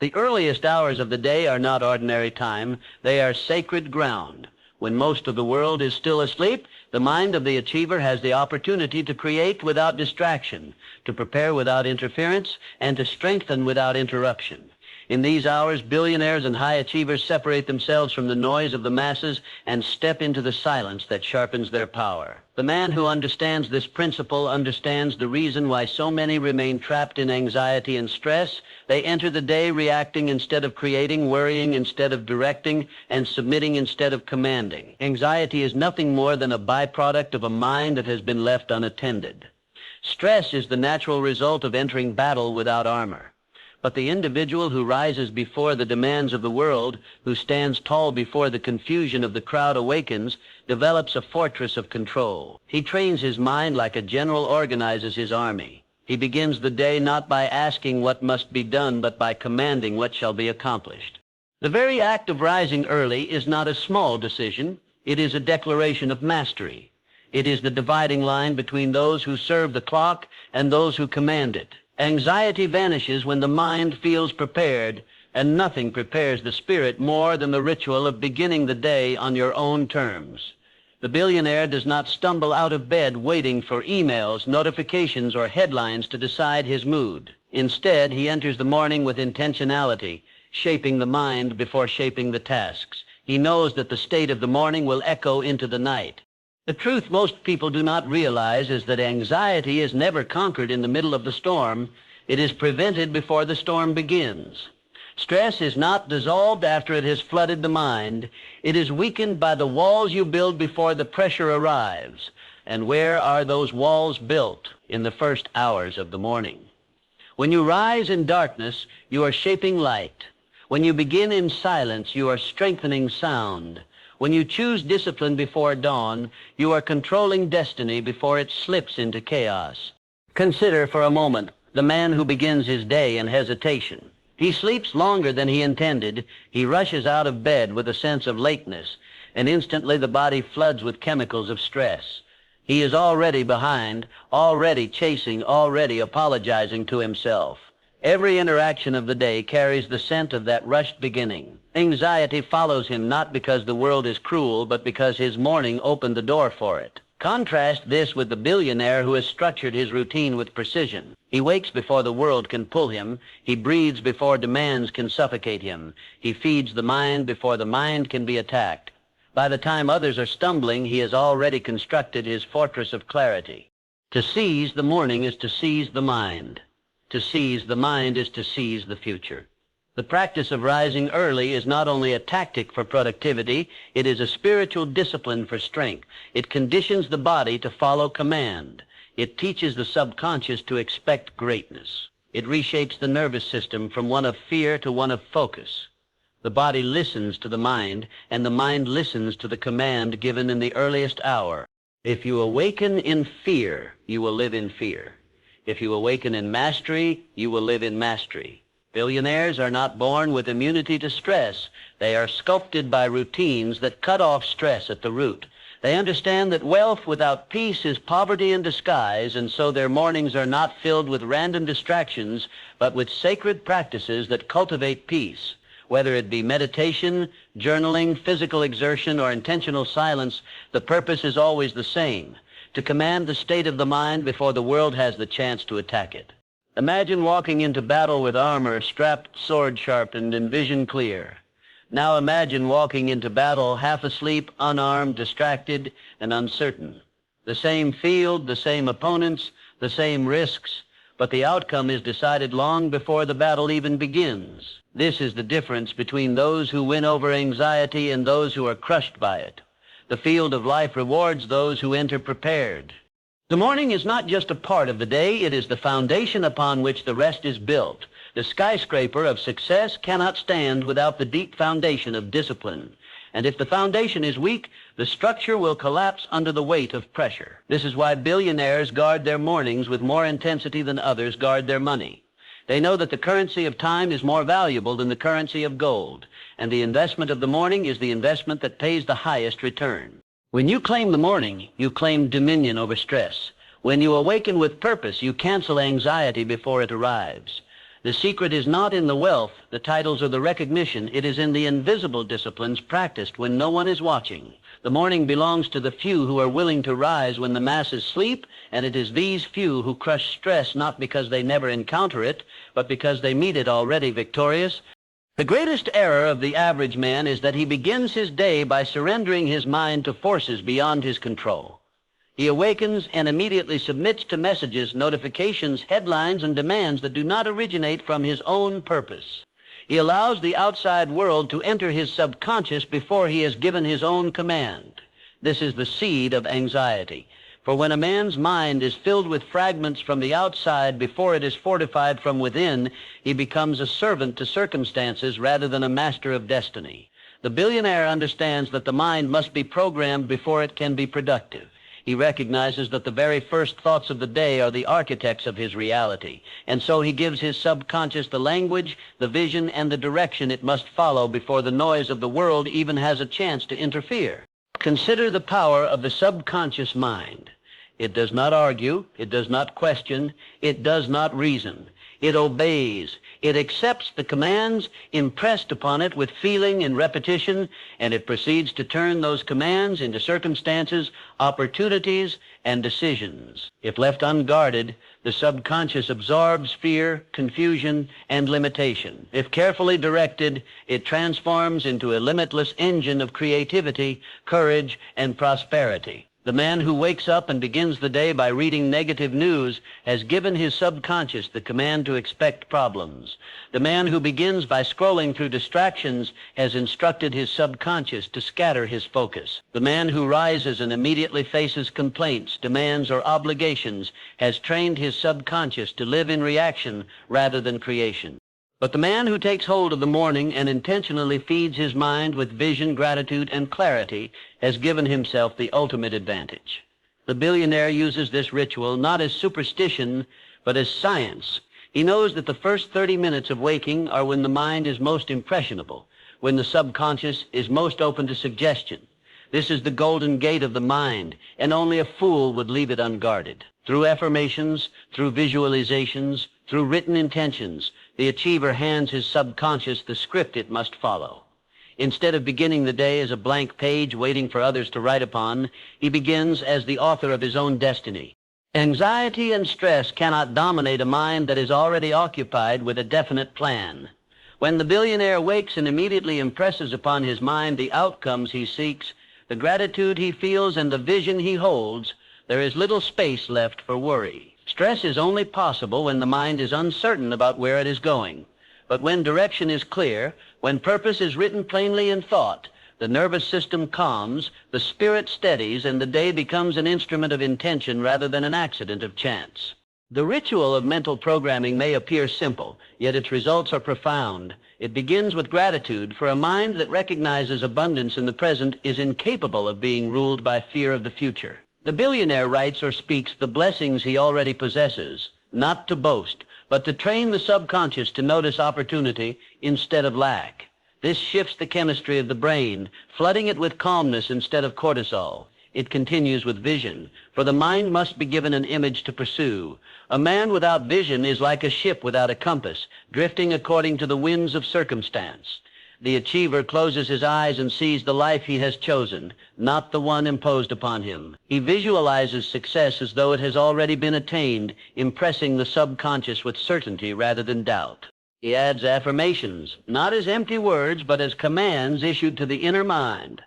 The earliest hours of the day are not ordinary time. They are sacred ground. When most of the world is still asleep, the mind of the achiever has the opportunity to create without distraction, to prepare without interference, and to strengthen without interruption. In these hours, billionaires and high achievers separate themselves from the noise of the masses and step into the silence that sharpens their power. The man who understands this principle understands the reason why so many remain trapped in anxiety and stress. They enter the day reacting instead of creating, worrying instead of directing, and submitting instead of commanding. Anxiety is nothing more than a byproduct of a mind that has been left unattended. Stress is the natural result of entering battle without armor. But the individual who rises before the demands of the world, who stands tall before the confusion of the crowd awakens, develops a fortress of control. He trains his mind like a general organizes his army. He begins the day not by asking what must be done, but by commanding what shall be accomplished. The very act of rising early is not a small decision. It is a declaration of mastery. It is the dividing line between those who serve the clock and those who command it. Anxiety vanishes when the mind feels prepared, and nothing prepares the spirit more than the ritual of beginning the day on your own terms. The billionaire does not stumble out of bed waiting for emails, notifications, or headlines to decide his mood. Instead, he enters the morning with intentionality, shaping the mind before shaping the tasks. He knows that the state of the morning will echo into the night. The truth most people do not realize is that anxiety is never conquered in the middle of the storm. It is prevented before the storm begins. Stress is not dissolved after it has flooded the mind. It is weakened by the walls you build before the pressure arrives. And where are those walls built? In the first hours of the morning. When you rise in darkness, you are shaping light. When you begin in silence, you are strengthening sound. When you choose discipline before dawn, you are controlling destiny before it slips into chaos. Consider for a moment the man who begins his day in hesitation. He sleeps longer than he intended. He rushes out of bed with a sense of lateness, and instantly the body floods with chemicals of stress. He is already behind, already chasing, already apologizing to himself. Every interaction of the day carries the scent of that rushed beginning. Anxiety follows him not because the world is cruel, but because his morning opened the door for it. Contrast this with the billionaire who has structured his routine with precision. He wakes before the world can pull him. He breathes before demands can suffocate him. He feeds the mind before the mind can be attacked. By the time others are stumbling, he has already constructed his fortress of clarity. To seize the morning is to seize the mind. To seize the mind is to seize the future. The practice of rising early is not only a tactic for productivity, it is a spiritual discipline for strength. It conditions the body to follow command. It teaches the subconscious to expect greatness. It reshapes the nervous system from one of fear to one of focus. The body listens to the mind, and the mind listens to the command given in the earliest hour. If you awaken in fear, you will live in fear. If you awaken in mastery, you will live in mastery. Billionaires are not born with immunity to stress. They are sculpted by routines that cut off stress at the root. They understand that wealth without peace is poverty in disguise, and so their mornings are not filled with random distractions, but with sacred practices that cultivate peace. Whether it be meditation, journaling, physical exertion, or intentional silence, the purpose is always the same: to command the state of the mind before the world has the chance to attack it. Imagine walking into battle with armor strapped, sword sharpened, and vision clear. Now imagine walking into battle half asleep, unarmed, distracted, and uncertain. The same field, the same opponents, the same risks, but the outcome is decided long before the battle even begins. This is the difference between those who win over anxiety and those who are crushed by it. The field of life rewards those who enter prepared. The morning is not just a part of the day, it is the foundation upon which the rest is built. The skyscraper of success cannot stand without the deep foundation of discipline. And if the foundation is weak, the structure will collapse under the weight of pressure. This is why billionaires guard their mornings with more intensity than others guard their money. They know that the currency of time is more valuable than the currency of gold, and the investment of the morning is the investment that pays the highest return. When you claim the morning, you claim dominion over stress. When you awaken with purpose, you cancel anxiety before it arrives. The secret is not in the wealth, the titles, or the recognition. It is in the invisible disciplines practiced when no one is watching. The morning belongs to the few who are willing to rise when the masses sleep, and it is these few who crush stress not because they never encounter it, but because they meet it already victorious. The greatest error of the average man is that he begins his day by surrendering his mind to forces beyond his control. He awakens and immediately submits to messages, notifications, headlines, and demands that do not originate from his own purpose. He allows the outside world to enter his subconscious before he has given his own command. This is the seed of anxiety. For when a man's mind is filled with fragments from the outside before it is fortified from within, he becomes a servant to circumstances rather than a master of destiny. The billionaire understands that the mind must be programmed before it can be productive. He recognizes that the very first thoughts of the day are the architects of his reality, and so he gives his subconscious the language, the vision, and the direction it must follow before the noise of the world even has a chance to interfere. Consider the power of the subconscious mind. It does not argue, it does not question, it does not reason. It obeys. It accepts the commands impressed upon it with feeling and repetition, and it proceeds to turn those commands into circumstances, opportunities, and decisions. If left unguarded, the subconscious absorbs fear, confusion, and limitation. If carefully directed, it transforms into a limitless engine of creativity, courage, and prosperity. The man who wakes up and begins the day by reading negative news has given his subconscious the command to expect problems. The man who begins by scrolling through distractions has instructed his subconscious to scatter his focus. The man who rises and immediately faces complaints, demands, or obligations has trained his subconscious to live in reaction rather than creation. But the man who takes hold of the morning and intentionally feeds his mind with vision, gratitude, and clarity has given himself the ultimate advantage. The billionaire uses this ritual not as superstition, but as science. He knows that the first 30 minutes of waking are when the mind is most impressionable, when the subconscious is most open to suggestion. This is the golden gate of the mind, and only a fool would leave it unguarded. Through affirmations, through visualizations, through written intentions, the achiever hands his subconscious the script it must follow. Instead of beginning the day as a blank page waiting for others to write upon, he begins as the author of his own destiny. Anxiety and stress cannot dominate a mind that is already occupied with a definite plan. When the billionaire wakes and immediately impresses upon his mind the outcomes he seeks, the gratitude he feels, and the vision he holds, there is little space left for worry. Stress is only possible when the mind is uncertain about where it is going. But when direction is clear, when purpose is written plainly in thought, the nervous system calms, the spirit steadies, and the day becomes an instrument of intention rather than an accident of chance. The ritual of mental programming may appear simple, yet its results are profound. It begins with gratitude, for a mind that recognizes abundance in the present is incapable of being ruled by fear of the future. The billionaire writes or speaks the blessings he already possesses, not to boast, but to train the subconscious to notice opportunity instead of lack. This shifts the chemistry of the brain, flooding it with calmness instead of cortisol. It continues with vision, for the mind must be given an image to pursue. A man without vision is like a ship without a compass, drifting according to the winds of circumstance. The achiever closes his eyes and sees the life he has chosen, not the one imposed upon him. He visualizes success as though it has already been attained, impressing the subconscious with certainty rather than doubt. He adds affirmations, not as empty words, but as commands issued to the inner mind.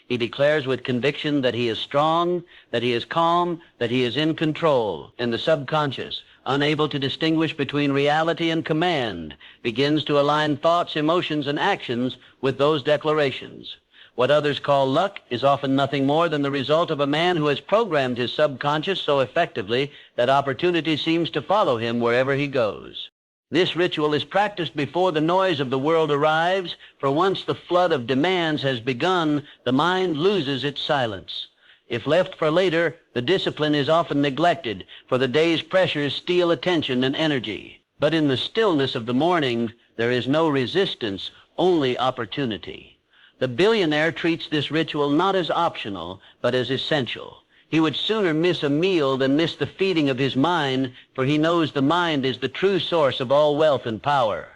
He declares with conviction that he is strong, that he is calm, that he is in control, and the subconscious, unable to distinguish between reality and command, begins to align thoughts, emotions, and actions with those declarations. What others call luck is often nothing more than the result of a man who has programmed his subconscious so effectively that opportunity seems to follow him wherever he goes. This ritual is practiced before the noise of the world arrives, for once the flood of demands has begun, the mind loses its silence. If left for later, the discipline is often neglected, for the day's pressures steal attention and energy. But in the stillness of the morning, there is no resistance, only opportunity. The billionaire treats this ritual not as optional, but as essential. He would sooner miss a meal than miss the feeding of his mind, for he knows the mind is the true source of all wealth and power.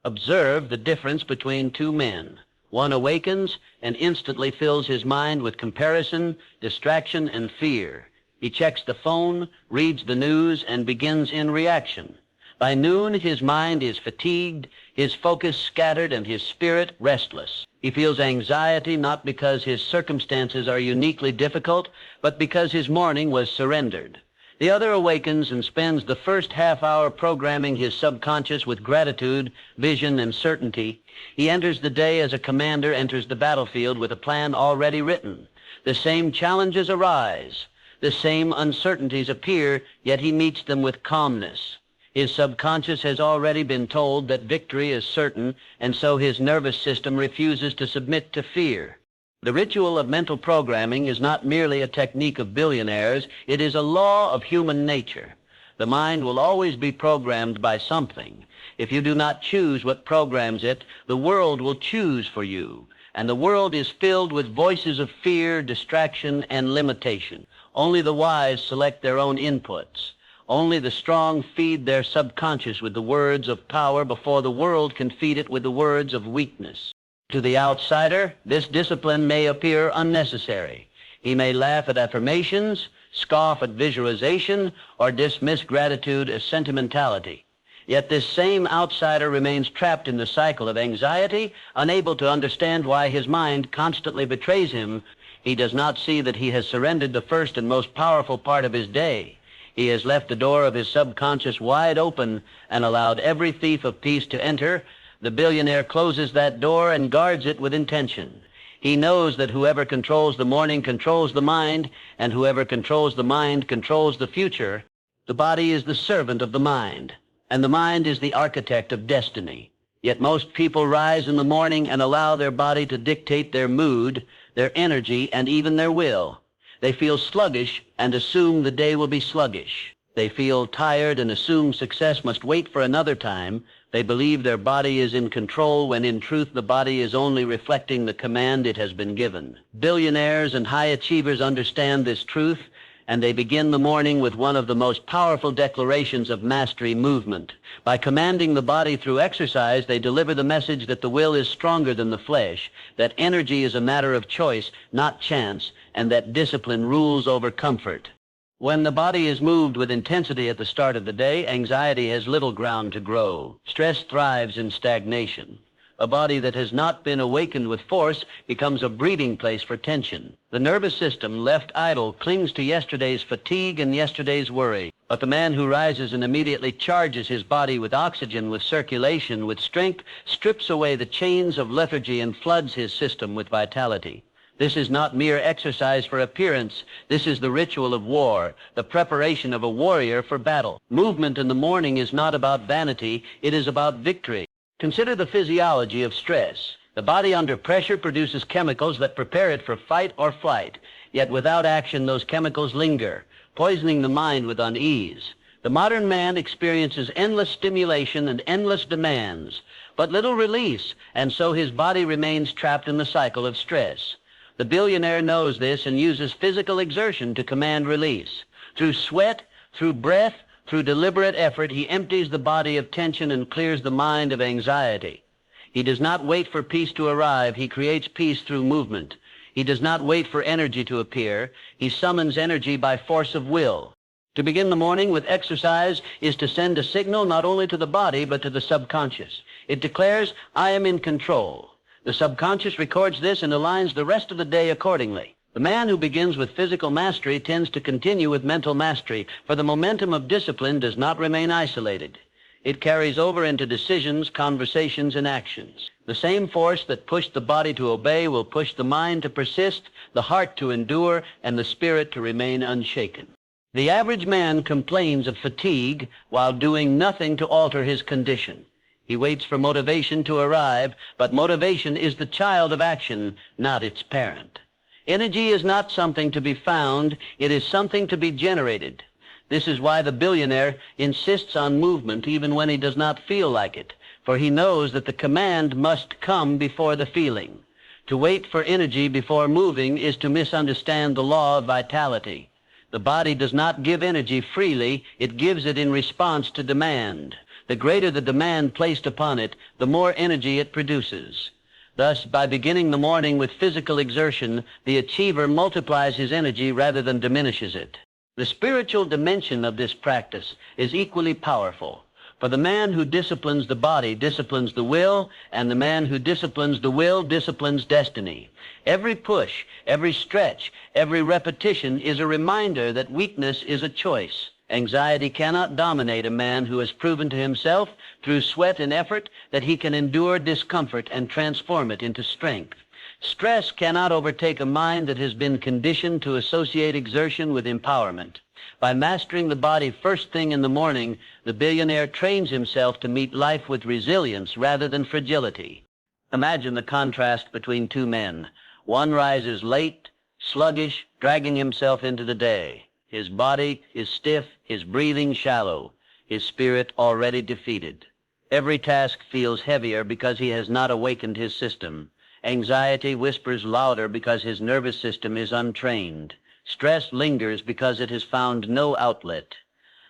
Observe the difference between two men. One awakens and instantly fills his mind with comparison, distraction, and fear. He checks the phone, reads the news, and begins in reaction. By noon, his mind is fatigued, his focus scattered, and his spirit restless. He feels anxiety not because his circumstances are uniquely difficult, but because his morning was surrendered. The other awakens and spends the first half hour programming his subconscious with gratitude, vision, and certainty. He enters the day as a commander enters the battlefield with a plan already written. The same challenges arise. The same uncertainties appear, yet he meets them with calmness. His subconscious has already been told that victory is certain, and so his nervous system refuses to submit to fear. The ritual of mental programming is not merely a technique of billionaires, it is a law of human nature. The mind will always be programmed by something. If you do not choose what programs it, the world will choose for you, and the world is filled with voices of fear, distraction, and limitation. Only the wise select their own inputs. Only the strong feed their subconscious with the words of power before the world can feed it with the words of weakness. To the outsider, this discipline may appear unnecessary. He may laugh at affirmations, scoff at visualization, or dismiss gratitude as sentimentality. Yet this same outsider remains trapped in the cycle of anxiety, unable to understand why his mind constantly betrays him. He does not see that he has surrendered the first and most powerful part of his day. He has left the door of his subconscious wide open and allowed every thief of peace to enter. The billionaire closes that door and guards it with intention. He knows that whoever controls the morning controls the mind, and whoever controls the mind controls the future. The body is the servant of the mind, and the mind is the architect of destiny. Yet most people rise in the morning and allow their body to dictate their mood, their energy, and even their will. They feel sluggish and assume the day will be sluggish. They feel tired and assume success must wait for another time. They believe their body is in control when in truth the body is only reflecting the command it has been given. Billionaires and high achievers understand this truth, and they begin the morning with one of the most powerful declarations of mastery movement. By commanding the body through exercise, they deliver the message that the will is stronger than the flesh, that energy is a matter of choice, not chance, and that discipline rules over comfort. When the body is moved with intensity at the start of the day, anxiety has little ground to grow. Stress thrives in stagnation. A body that has not been awakened with force becomes a breeding place for tension. The nervous system, left idle, clings to yesterday's fatigue and yesterday's worry. But the man who rises and immediately charges his body with oxygen, with circulation, with strength, strips away the chains of lethargy and floods his system with vitality. This is not mere exercise for appearance. This is the ritual of war, the preparation of a warrior for battle. Movement in the morning is not about vanity, it is about victory. Consider the physiology of stress. The body under pressure produces chemicals that prepare it for fight or flight. Yet without action, those chemicals linger, poisoning the mind with unease. The modern man experiences endless stimulation and endless demands, but little release, and so his body remains trapped in the cycle of stress. The billionaire knows this and uses physical exertion to command release. Through sweat, through breath, through deliberate effort, he empties the body of tension and clears the mind of anxiety. He does not wait for peace to arrive. He creates peace through movement. He does not wait for energy to appear. He summons energy by force of will. To begin the morning with exercise is to send a signal not only to the body but to the subconscious. It declares, I am in control. The subconscious records this and aligns the rest of the day accordingly. The man who begins with physical mastery tends to continue with mental mastery, for the momentum of discipline does not remain isolated. It carries over into decisions, conversations, and actions. The same force that pushed the body to obey will push the mind to persist, the heart to endure, and the spirit to remain unshaken. The average man complains of fatigue while doing nothing to alter his condition. He waits for motivation to arrive, but motivation is the child of action, not its parent. Energy is not something to be found, it is something to be generated. This is why the billionaire insists on movement even when he does not feel like it, for he knows that the command must come before the feeling. To wait for energy before moving is to misunderstand the law of vitality. The body does not give energy freely, it gives it in response to demand. The greater the demand placed upon it, the more energy it produces. Thus, by beginning the morning with physical exertion, the achiever multiplies his energy rather than diminishes it. The spiritual dimension of this practice is equally powerful. For the man who disciplines the body disciplines the will, and the man who disciplines the will disciplines destiny. Every push, every stretch, every repetition is a reminder that weakness is a choice. Anxiety cannot dominate a man who has proven to himself through sweat and effort that he can endure discomfort and transform it into strength. Stress cannot overtake a mind that has been conditioned to associate exertion with empowerment. By mastering the body first thing in the morning, the billionaire trains himself to meet life with resilience rather than fragility. Imagine the contrast between two men. One rises late, sluggish, dragging himself into the day. His body is stiff, his breathing shallow, his spirit already defeated. Every task feels heavier because he has not awakened his system. Anxiety whispers louder because his nervous system is untrained. Stress lingers because it has found no outlet.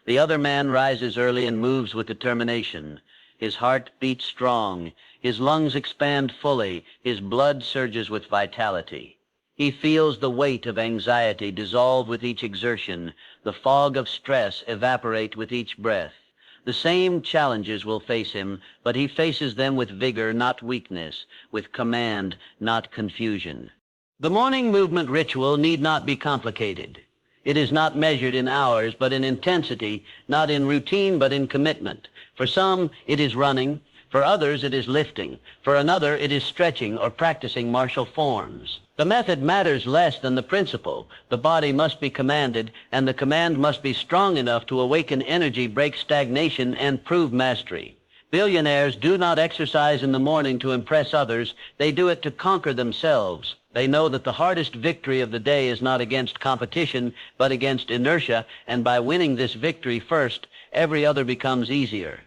The other man rises early and moves with determination. His heart beats strong. His lungs expand fully. His blood surges with vitality. He feels the weight of anxiety dissolve with each exertion, the fog of stress evaporate with each breath. The same challenges will face him, but he faces them with vigor, not weakness, with command, not confusion. The morning movement ritual need not be complicated. It is not measured in hours, but in intensity, not in routine, but in commitment. For some, it is running. For others, it is lifting. For another, it is stretching or practicing martial forms. The method matters less than the principle. The body must be commanded, and the command must be strong enough to awaken energy, break stagnation, and prove mastery. Billionaires do not exercise in the morning to impress others. They do it to conquer themselves. They know that the hardest victory of the day is not against competition, but against inertia, and by winning this victory first, every other becomes easier.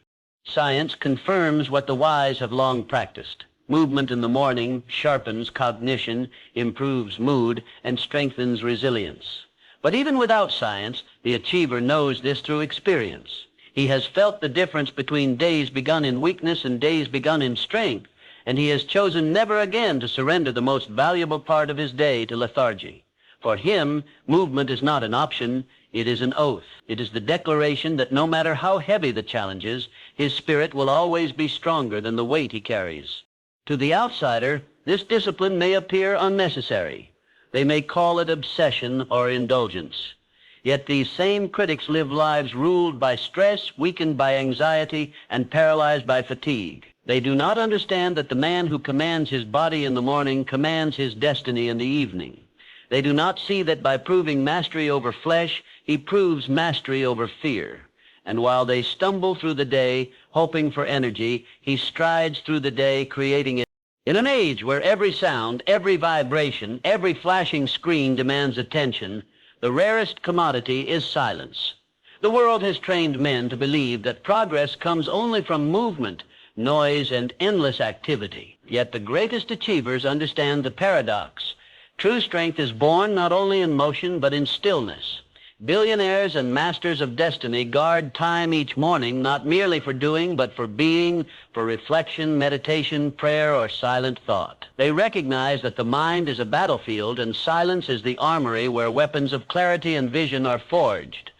Science confirms what the wise have long practiced. Movement in the morning sharpens cognition, improves mood, and strengthens resilience. But even without science, the achiever knows this through experience. He has felt the difference between days begun in weakness and days begun in strength, and he has chosen never again to surrender the most valuable part of his day to lethargy. For him, movement is not an option, it is an oath. It is the declaration that no matter how heavy the challenges, his spirit will always be stronger than the weight he carries. To the outsider, this discipline may appear unnecessary. They may call it obsession or indulgence. Yet these same critics live lives ruled by stress, weakened by anxiety, and paralyzed by fatigue. They do not understand that the man who commands his body in the morning commands his destiny in the evening. They do not see that by proving mastery over flesh, he proves mastery over fear. And while they stumble through the day, hoping for energy, he strides through the day, creating it. In an age where every sound, every vibration, every flashing screen demands attention, the rarest commodity is silence. The world has trained men to believe that progress comes only from movement, noise, and endless activity. Yet the greatest achievers understand the paradox. True strength is born not only in motion, but in stillness. Billionaires and masters of destiny guard time each morning, not merely for doing, but for being, for reflection, meditation, prayer, or silent thought. They recognize that the mind is a battlefield and silence is the armory where weapons of clarity and vision are forged.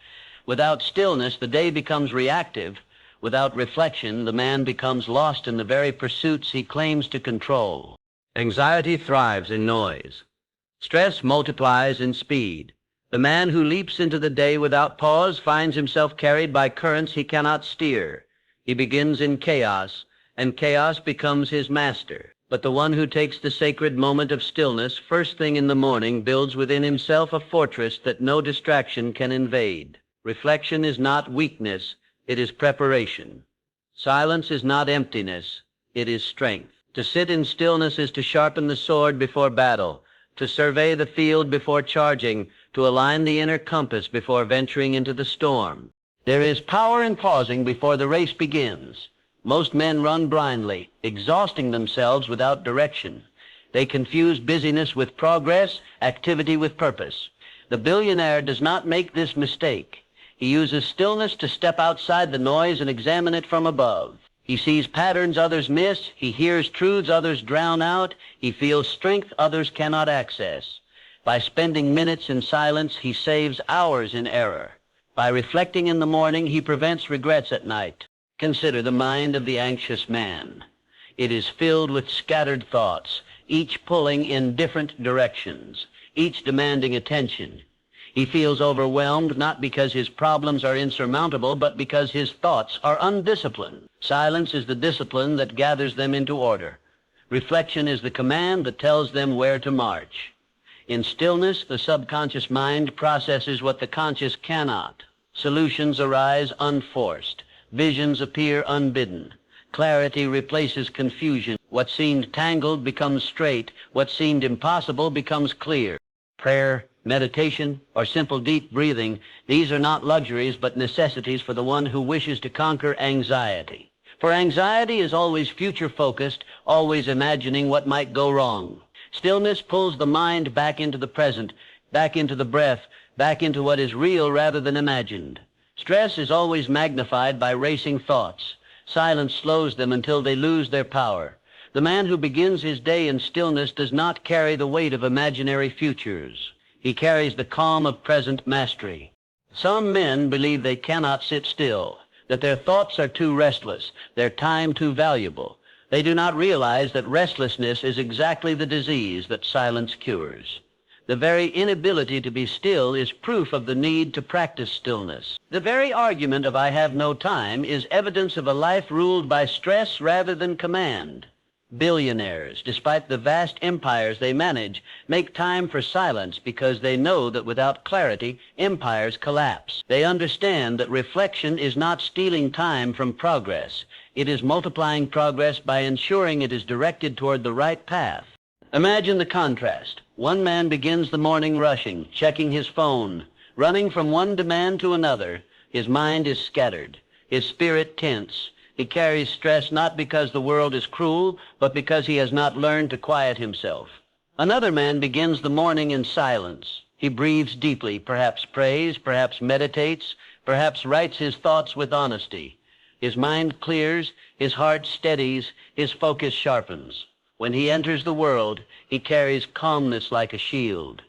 Without stillness, the day becomes reactive. Without reflection, the man becomes lost in the very pursuits he claims to control. Anxiety thrives in noise. Stress multiplies in speed. The man who leaps into the day without pause finds himself carried by currents he cannot steer. He begins in chaos, and chaos becomes his master. But the one who takes the sacred moment of stillness first thing in the morning builds within himself a fortress that no distraction can invade. Reflection is not weakness, it is preparation. Silence is not emptiness, it is strength. To sit in stillness is to sharpen the sword before battle, to survey the field before charging, to align the inner compass before venturing into the storm. There is power in pausing before the race begins. Most men run blindly, exhausting themselves without direction. They confuse busyness with progress, activity with purpose. The billionaire does not make this mistake. He uses stillness to step outside the noise and examine it from above. He sees patterns others miss. He hears truths others drown out. He feels strength others cannot access. By spending minutes in silence, he saves hours in error. By reflecting in the morning, he prevents regrets at night. Consider the mind of the anxious man. It is filled with scattered thoughts, each pulling in different directions, each demanding attention. He feels overwhelmed not because his problems are insurmountable, but because his thoughts are undisciplined. Silence is the discipline that gathers them into order. Reflection is the command that tells them where to march. In stillness, the subconscious mind processes what the conscious cannot. Solutions arise unforced. Visions appear unbidden. Clarity replaces confusion. What seemed tangled becomes straight. What seemed impossible becomes clear. Prayer, meditation, or simple deep breathing, these are not luxuries but necessities for the one who wishes to conquer anxiety. For anxiety is always future-focused, always imagining what might go wrong. Stillness pulls the mind back into the present, back into the breath, back into what is real rather than imagined. Stress is always magnified by racing thoughts. Silence slows them until they lose their power. The man who begins his day in stillness does not carry the weight of imaginary futures. He carries the calm of present mastery. Some men believe they cannot sit still, that their thoughts are too restless, their time too valuable. They do not realize that restlessness is exactly the disease that silence cures. The very inability to be still is proof of the need to practice stillness. The very argument of "I have no time" is evidence of a life ruled by stress rather than command. Billionaires, despite the vast empires they manage, make time for silence because they know that without clarity, empires collapse. They understand that reflection is not stealing time from progress. It is multiplying progress by ensuring it is directed toward the right path. Imagine the contrast. One man begins the morning rushing, checking his phone, running from one demand to another. His mind is scattered, his spirit tense. He carries stress not because the world is cruel, but because he has not learned to quiet himself. Another man begins the morning in silence. He breathes deeply, perhaps prays, perhaps meditates, perhaps writes his thoughts with honesty. His mind clears, his heart steadies, his focus sharpens. When he enters the world, he carries calmness like a shield.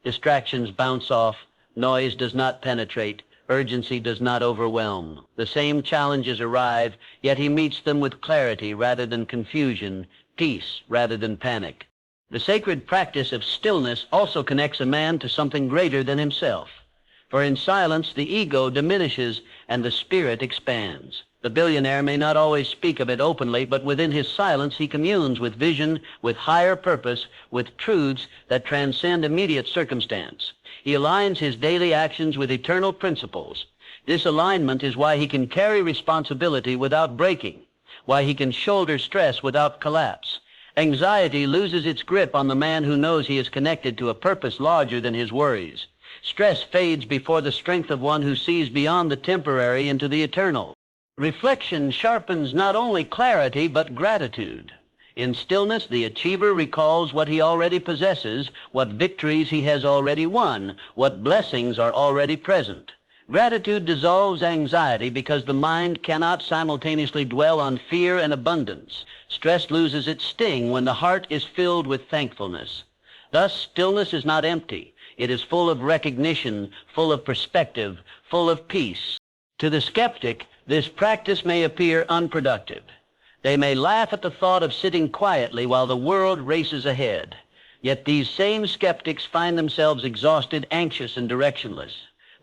Distractions bounce off, noise does not penetrate, urgency does not overwhelm. The same challenges arrive, yet he meets them with clarity rather than confusion, peace rather than panic. The sacred practice of stillness also connects a man to something greater than himself. For in silence, the ego diminishes and the spirit expands. The billionaire may not always speak of it openly, but within his silence he communes with vision, with higher purpose, with truths that transcend immediate circumstance. He aligns his daily actions with eternal principles. This alignment is why he can carry responsibility without breaking, why he can shoulder stress without collapse. Anxiety loses its grip on the man who knows he is connected to a purpose larger than his worries. Stress fades before the strength of one who sees beyond the temporary into the eternal. Reflection sharpens not only clarity but gratitude. In stillness, the achiever recalls what he already possesses, what victories he has already won, what blessings are already present. Gratitude dissolves anxiety because the mind cannot simultaneously dwell on fear and abundance. Stress loses its sting when the heart is filled with thankfulness. Thus, stillness is not empty. It is full of recognition, full of perspective, full of peace. To the skeptic, this practice may appear unproductive. They may laugh at the thought of sitting quietly while the world races ahead. Yet these same skeptics find themselves exhausted, anxious, and directionless.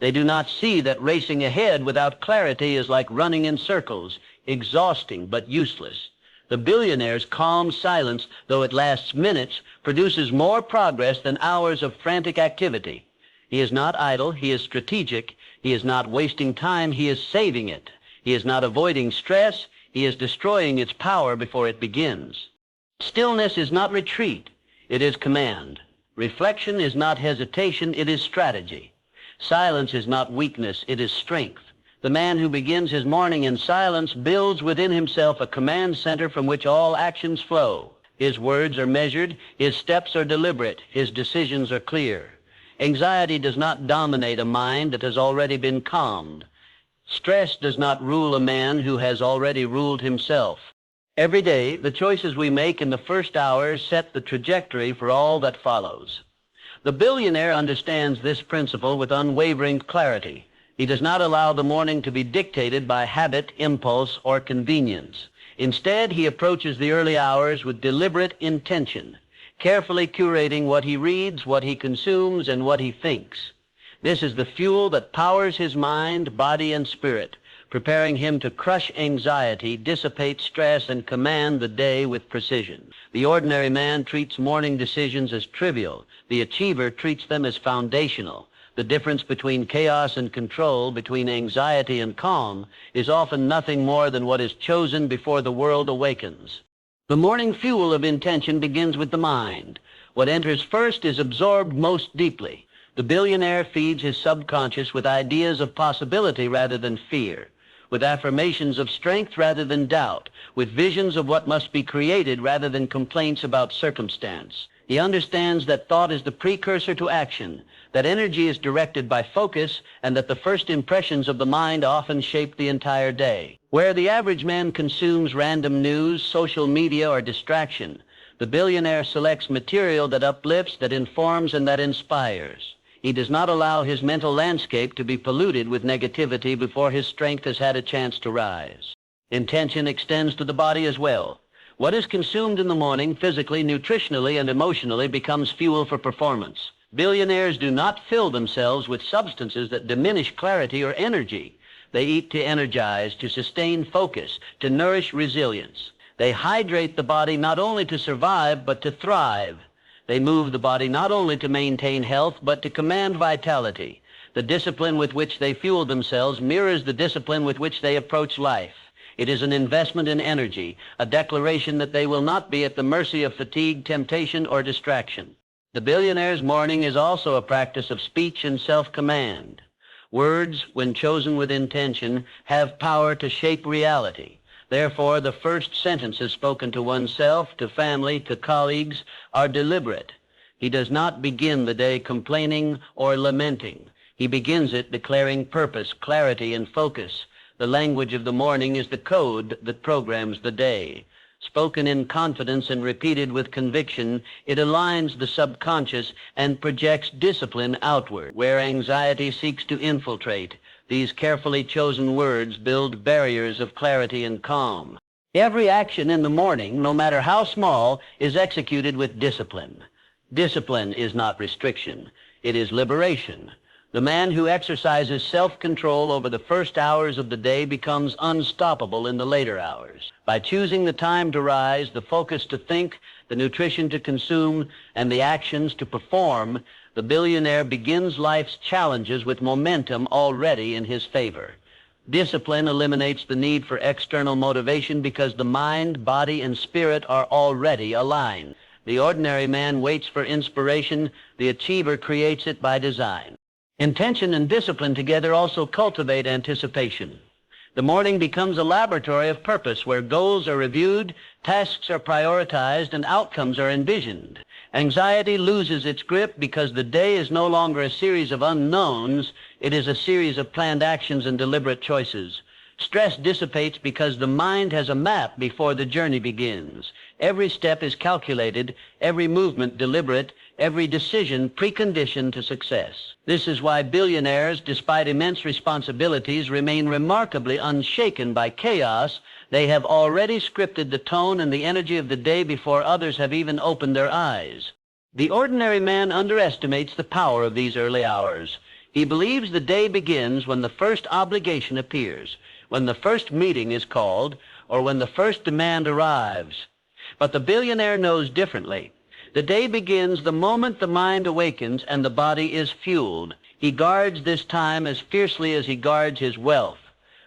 They do not see that racing ahead without clarity is like running in circles, exhausting but useless. The billionaire's calm silence, though it lasts minutes, produces more progress than hours of frantic activity. He is not idle, he is strategic. He is not wasting time, he is saving it. He is not avoiding stress, he is destroying its power before it begins. Stillness is not retreat, it is command. Reflection is not hesitation, it is strategy. Silence is not weakness, it is strength. The man who begins his morning in silence builds within himself a command center from which all actions flow. His words are measured, his steps are deliberate, his decisions are clear. Anxiety does not dominate a mind that has already been calmed. Stress does not rule a man who has already ruled himself. Every day, the choices we make in the first hours set the trajectory for all that follows. The billionaire understands this principle with unwavering clarity. He does not allow the morning to be dictated by habit, impulse, or convenience. Instead, he approaches the early hours with deliberate intention, carefully curating what he reads, what he consumes, and what he thinks. This is the fuel that powers his mind, body, and spirit, preparing him to crush anxiety, dissipate stress, and command the day with precision. The ordinary man treats morning decisions as trivial. The achiever treats them as foundational. The difference between chaos and control, between anxiety and calm, is often nothing more than what is chosen before the world awakens. The morning fuel of intention begins with the mind. What enters first is absorbed most deeply. The billionaire feeds his subconscious with ideas of possibility rather than fear, with affirmations of strength rather than doubt, with visions of what must be created rather than complaints about circumstance. He understands that thought is the precursor to action, that energy is directed by focus, and that the first impressions of the mind often shape the entire day. Where the average man consumes random news, social media, or distraction, the billionaire selects material that uplifts, that informs, and that inspires. He does not allow his mental landscape to be polluted with negativity before his strength has had a chance to rise. Intention extends to the body as well. What is consumed in the morning, physically, nutritionally, and emotionally, becomes fuel for performance. Billionaires do not fill themselves with substances that diminish clarity or energy. They eat to energize, to sustain focus, to nourish resilience. They hydrate the body not only to survive, but to thrive. They move the body not only to maintain health, but to command vitality. The discipline with which they fuel themselves mirrors the discipline with which they approach life. It is an investment in energy, a declaration that they will not be at the mercy of fatigue, temptation, or distraction. The billionaire's morning is also a practice of speech and self-command. Words, when chosen with intention, have power to shape reality. Therefore, the first sentences spoken to oneself, to family, to colleagues, are deliberate. He does not begin the day complaining or lamenting. He begins it declaring purpose, clarity, and focus. The language of the morning is the code that programs the day. Spoken in confidence and repeated with conviction, it aligns the subconscious and projects discipline outward. Where anxiety seeks to infiltrate, these carefully chosen words build barriers of clarity and calm. Every action in the morning, no matter how small, is executed with discipline. Discipline is not restriction. It is liberation. The man who exercises self-control over the first hours of the day becomes unstoppable in the later hours. By choosing the time to rise, the focus to think, the nutrition to consume, and the actions to perform, the billionaire begins life's challenges with momentum already in his favor. Discipline eliminates the need for external motivation because the mind, body, and spirit are already aligned. The ordinary man waits for inspiration. The achiever creates it by design. Intention and discipline together also cultivate anticipation. The morning becomes a laboratory of purpose where goals are reviewed, tasks are prioritized, and outcomes are envisioned. Anxiety loses its grip because the day is no longer a series of unknowns. It is a series of planned actions and deliberate choices. Stress dissipates because the mind has a map before the journey begins. Every step is calculated, every movement deliberate, every decision preconditioned to success. This is why billionaires, despite immense responsibilities, remain remarkably unshaken by chaos. They have already scripted the tone and the energy of the day before others have even opened their eyes. The ordinary man underestimates the power of these early hours. He believes the day begins when the first obligation appears, when the first meeting is called, or when the first demand arrives. But the billionaire knows differently. The day begins the moment the mind awakens and the body is fueled. He guards this time as fiercely as he guards his wealth,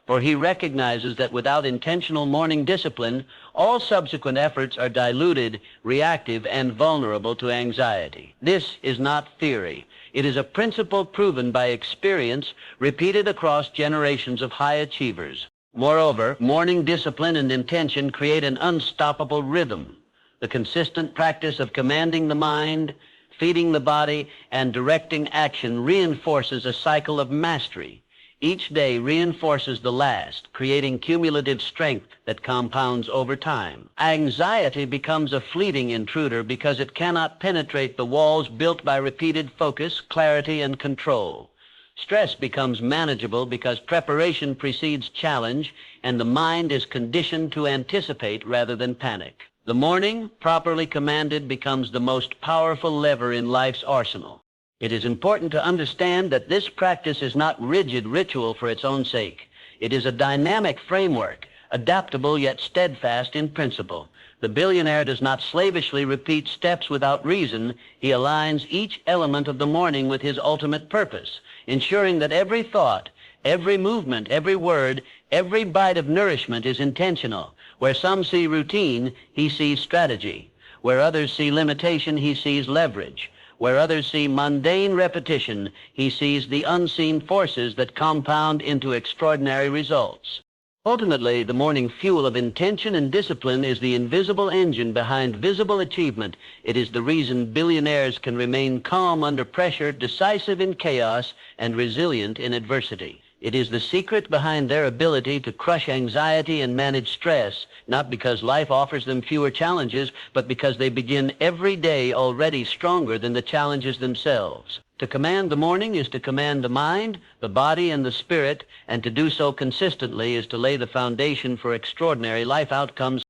for he recognizes that without intentional morning discipline, all subsequent efforts are diluted, reactive, and vulnerable to anxiety. This is not theory. It is a principle proven by experience, repeated across generations of high achievers. Moreover, morning discipline and intention create an unstoppable rhythm. The consistent practice of commanding the mind, feeding the body, and directing action reinforces a cycle of mastery. Each day reinforces the last, creating cumulative strength that compounds over time. Anxiety becomes a fleeting intruder because it cannot penetrate the walls built by repeated focus, clarity, and control. Stress becomes manageable because preparation precedes challenge, and the mind is conditioned to anticipate rather than panic. The morning, properly commanded, becomes the most powerful lever in life's arsenal. It is important to understand that this practice is not rigid ritual for its own sake. It is a dynamic framework, adaptable yet steadfast in principle. The billionaire does not slavishly repeat steps without reason. He aligns each element of the morning with his ultimate purpose, ensuring that every thought, every movement, every word, every bite of nourishment is intentional. Where some see routine, he sees strategy. Where others see limitation, he sees leverage. Where others see mundane repetition, he sees the unseen forces that compound into extraordinary results. Ultimately, the morning fuel of intention and discipline is the invisible engine behind visible achievement. It is the reason billionaires can remain calm under pressure, decisive in chaos, and resilient in adversity. It is the secret behind their ability to crush anxiety and manage stress, not because life offers them fewer challenges, but because they begin every day already stronger than the challenges themselves. To command the morning is to command the mind, the body, and the spirit, and to do so consistently is to lay the foundation for extraordinary life outcomes.